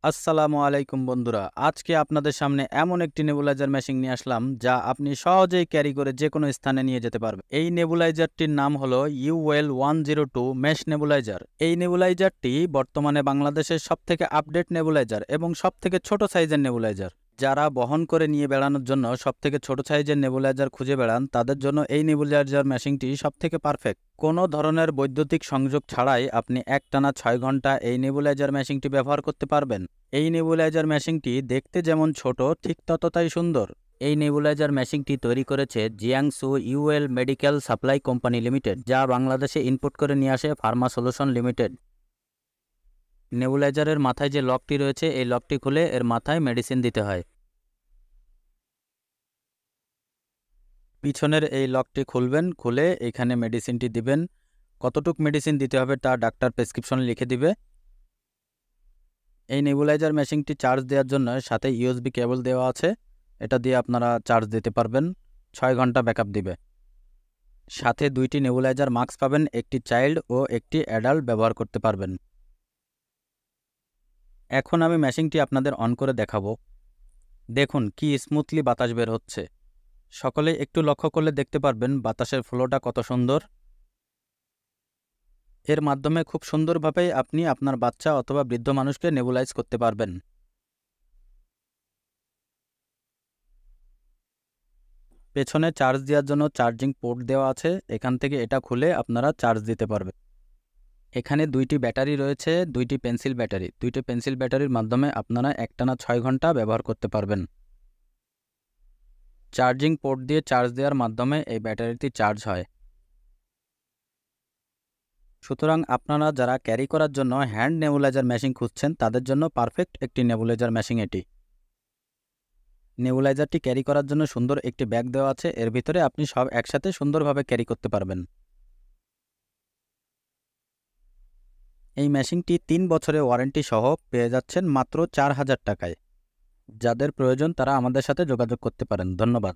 আসসালামু আলাইকুম বন্ধুরা, আজকে আপনাদের সামনে এমন একটি নেবুলাইজার মেশিন নিয়ে আসলাম যা আপনি সহজেই ক্যারি করে যে কোনো স্থানে নিয়ে যেতে পারবেন। এই নেবুলাইজারটির নাম হলো ইউএল 102 মেশ নেবুলাইজার। এই নেবুলাইজারটি বর্তমানে বাংলাদেশের সবথেকে আপডেট নেবুলাইজার এবং সবথেকে ছোট সাইজের নেবুলাইজার। যারা বহন করে নিয়ে বেড়ানোর জন্য সবথেকে ছোট সাইজের নেবুলাইজার খুঁজে বেড়ান, তাদের জন্য এই নেবুলাইজার মেশিনটি সবথেকে পারফেক্ট। কোনো ধরনের বৈদ্যুতিক সংযোগ ছাড়াই আপনি একটানা ৬ ঘন্টা এই নেবুলাইজার মেশিনটি ব্যবহার করতে পারবেন। এই নেবুলাইজার মেশিনটি দেখতে যেমন ছোট, ঠিক ততটাই সুন্দর। এই নেবুলাইজার মেশিনটি তৈরি করেছে Jiangsu UL medical supply company limited, যা বাংলাদেশে ইনপুট করে নিয়ে আসে ফার্মা সলিউশন লিমিটেড। নেবুলাইজারের মাথায় যে লকটি রয়েছে, এই লকটি খুলে এর মাথায় মেডিসিন দিতে হয়। পিছনের এই লকটি খুলবেন, খুলে এখানে মেডিসিনটি দিবেন। কতটুক মেডিসিন দিতে হবে তা ডাক্তার প্রেসক্রিপশনে লিখে দিবে। এই নেবুলাইজার মেশিনটি চার্জ দেওয়ার জন্য সাথে ইউএসবি কেবল দেওয়া আছে। এটা দিয়ে আপনারা চার্জ দিতে পারবেন। ৬ ঘন্টা ব্যাকআপ দিবে। সাথে ২টি নেবুলাইজার মাস্ক পাবেন, একটি চাইল্ড ও একটি অ্যাডাল্ট ব্যবহার করতে পারবেন। এখন আমি মেশিনটি আপনাদের অন করে দেখাবো। দেখুন কি স্মুথলি বাতাস বের হচ্ছে। সকলেই একটু লক্ষ্য করলে দেখতে পারবেন বাতাসের ফ্লোটা কত সুন্দর। এর মাধ্যমে খুব সুন্দরভাবে আপনি আপনার বাচ্চা অথবা বৃদ্ধ মানুষকে নেবুলাইজ করতে পারবেন। পেছনে চার্জ দেওয়ার জন্য চার্জিং পোর্ট দেওয়া আছে, এখান থেকে এটা খুলে আপনারা চার্জ দিতে পারবেন। এখানে ২টি ব্যাটারি রয়েছে, ২টি পেন্সিল ব্যাটারি। ২টি পেন্সিল ব্যাটারির মাধ্যমে আপনারা একটানা ৬ ঘন্টা ব্যবহার করতে পারবেন। চার্জিং পোর্ট দিয়ে চার্জ দেওয়ার মাধ্যমে এই ব্যাটারিটি চার্জ হয়। সুতরাং আপনারা যারা ক্যারি করার জন্য হ্যান্ড নেবুলাইজার মেশিন খুঁজছেন, তাদের জন্য পারফেক্ট একটি নেবুলাইজার মেশিন এটি। নেবুলাইজারটি ক্যারি করার জন্য সুন্দর একটি ব্যাগ দেওয়া আছে, এর ভিতরে আপনি সব একসাথে সুন্দরভাবে ক্যারি করতে পারবেন। এই মেশিনটি ৩ বছরের ওয়ারেন্টি সহ পেয়ে যাচ্ছেন মাত্র ৪,০০০ টাকায়। যাদের প্রয়োজন তারা আমাদের সাথে যোগাযোগ করতে পারেন। ধন্যবাদ।